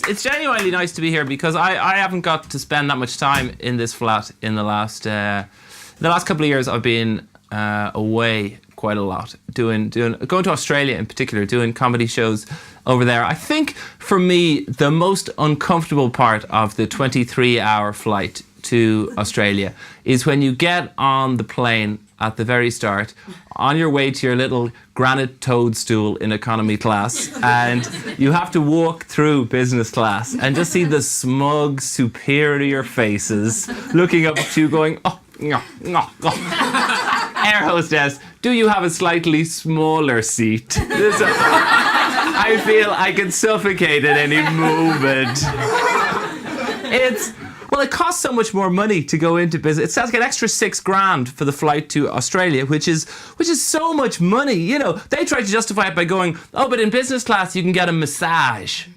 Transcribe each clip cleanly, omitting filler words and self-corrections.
It's genuinely nice to be here because I haven't got to spend that much time in this flat in the last couple of years. I've been away quite a lot, going to Australia in particular, doing comedy shows over there. I think for me the most uncomfortable part of the 23-hour flight to Australia is when you get on the plane at the very start, on your way to your little granite toadstool in economy class, and you have to walk through business class and just see the smug, superior faces looking up at you going, oh, no, no, no. Air hostess, do you have a slightly smaller seat? I feel I can suffocate at any moment. Well, it costs so much more money to go into business. It sounds like an extra $6,000 for the flight to Australia, which is so much money. You know, they try to justify it by going, oh, but in business class you can get a massage.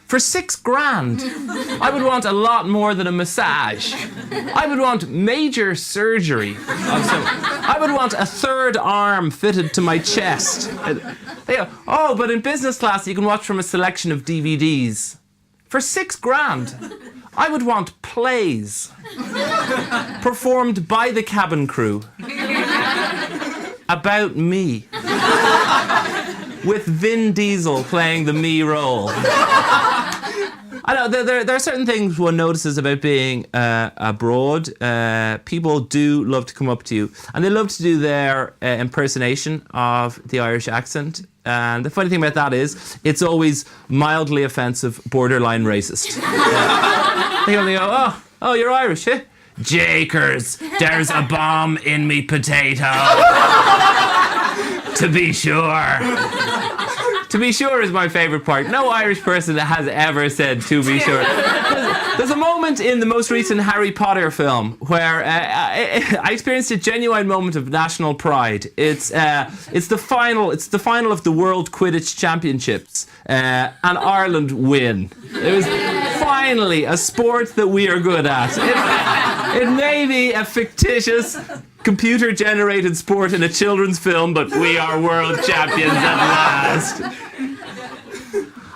For $6,000, I would want a lot more than a massage. I would want major surgery. I would want a third arm fitted to my chest. They go, oh, but in business class you can watch from a selection of DVDs. For $6,000, I would want plays performed by the cabin crew about me, with Vin Diesel playing the me role. I know there are certain things one notices about being abroad. People do love to come up to you, and they love to do their impersonation of the Irish accent. And the funny thing about that is, it's always mildly offensive, borderline racist. They go, oh, you're Irish, eh? Jakers, there's a bomb in me potato. To be sure. To be sure is my favourite part. No Irish person that has ever said to be sure. There's a moment in the most recent Harry Potter film where I experienced a genuine moment of national pride. It's the final of the World Quidditch Championships, and Ireland win. It was finally a sport that we are good at. It may be a fictitious, computer-generated sport in a children's film, but we are world champions at last.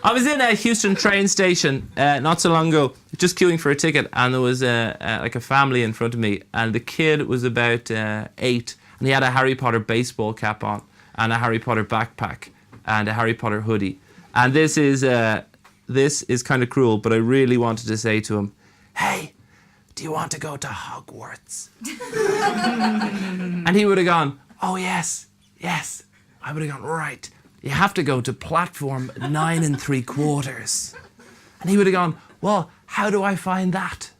I was in a Houston train station not so long ago, just queuing for a ticket, and there was like a family in front of me, and the kid was about 8, and he had a Harry Potter baseball cap on, and a Harry Potter backpack, and a Harry Potter hoodie. And this is kind of cruel, but I really wanted to say to him, hey, do you want to go to Hogwarts? And he would have gone, oh, yes. I would have gone, right. You have to go to platform 9 3/4. And he would have gone, well, how do I find that?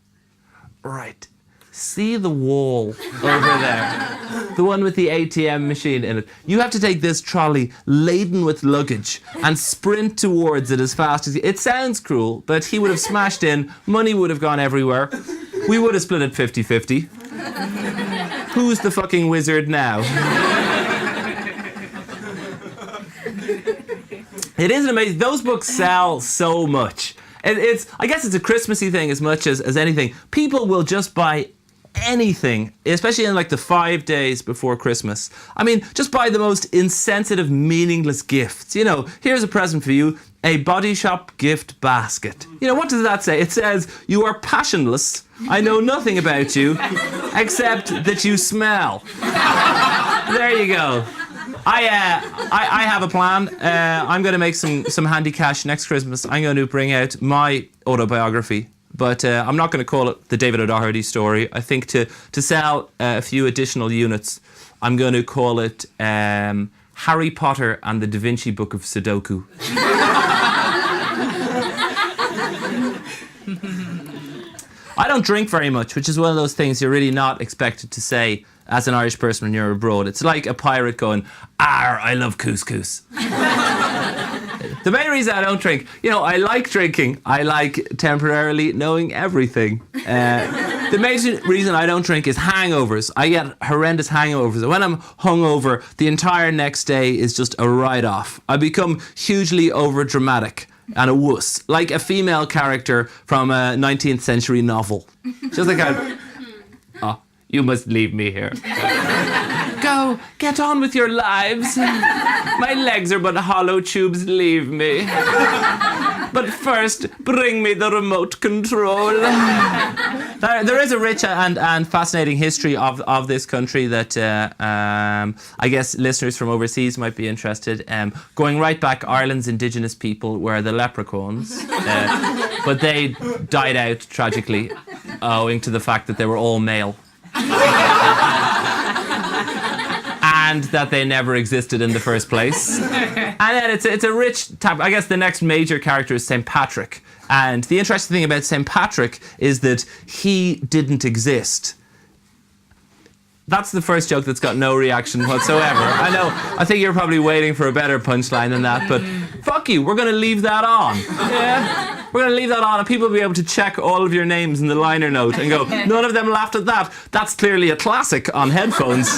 Right. See the wall over there? The one with the ATM machine in it. You have to take this trolley laden with luggage and sprint towards it as fast as you... It sounds cruel, but he would have smashed in. Money would have gone everywhere. We would have split it 50-50. Who's the fucking wizard now? It is amazing. Those books sell so much. I guess it's a Christmassy thing as much as anything. People will just buy anything, especially in like the 5 days before Christmas. I mean, just buy the most insensitive, meaningless gifts. You know, here's a present for you, a Body Shop gift basket. You know, what does that say? It says, you are passionless. I know nothing about you, except that you smell. There you go. I have a plan. I'm going to make some handy cash next Christmas. I'm going to bring out my autobiography, but I'm not going to call it the David O'Doherty story. I think to sell a few additional units, I'm going to call it Harry Potter and the Da Vinci Book of Sudoku. I don't drink very much, which is one of those things you're really not expected to say as an Irish person when you're abroad. It's like a pirate going, "Arr, I love couscous." The main reason I don't drink, you know, I like drinking. I like temporarily knowing everything. The main reason I don't drink is hangovers. I get horrendous hangovers. When I'm hungover, the entire next day is just a write-off. I become hugely overdramatic and a wuss, like a female character from a 19th century novel. Just like oh, you must leave me here. Go, get on with your lives. My legs are but hollow tubes, leave me. But first, bring me the remote control. There is a rich and fascinating history of this country that I guess listeners from overseas might be interested. Going right back, Ireland's indigenous people were the leprechauns, but they died out tragically owing to the fact that they were all male. And that they never existed in the first place. And then it's a rich type. I guess the next major character is St. Patrick. And the interesting thing about St. Patrick is that he didn't exist. That's the first joke that's got no reaction whatsoever. I know, I think you're probably waiting for a better punchline than that, but fuck you, we're going to leave that on. Yeah? We're going to leave that on and people will be able to check all of your names in the liner note and go, none of them laughed at that. That's clearly a classic on headphones.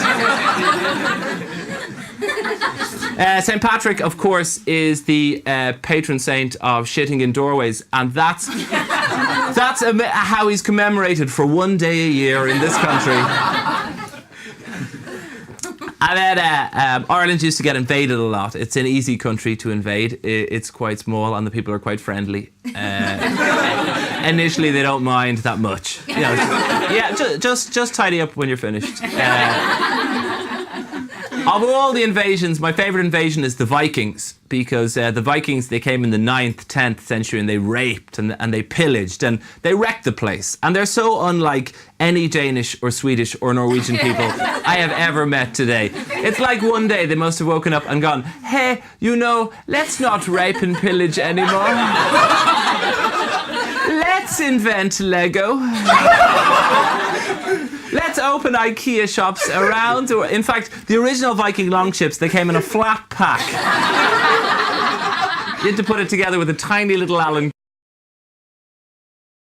St. Patrick, of course, is the patron saint of shitting in doorways, and that's how he's commemorated for one day a year in this country. And then Ireland used to get invaded a lot. It's an easy country to invade. It's quite small and the people are quite friendly. Initially, they don't mind that much. You know, yeah, just tidy up when you're finished. Of all the invasions, my favourite invasion is the Vikings, because the Vikings, they came in the 9th, 10th century and they raped and they pillaged and they wrecked the place. And they're so unlike any Danish or Swedish or Norwegian people I have ever met today. It's like one day they must have woken up and gone, hey, you know, let's not rape and pillage anymore. Let's invent Lego. Let's open IKEA shops around. In fact, the original Viking longships, they came in a flat pack. You had to put it together with a tiny little Allen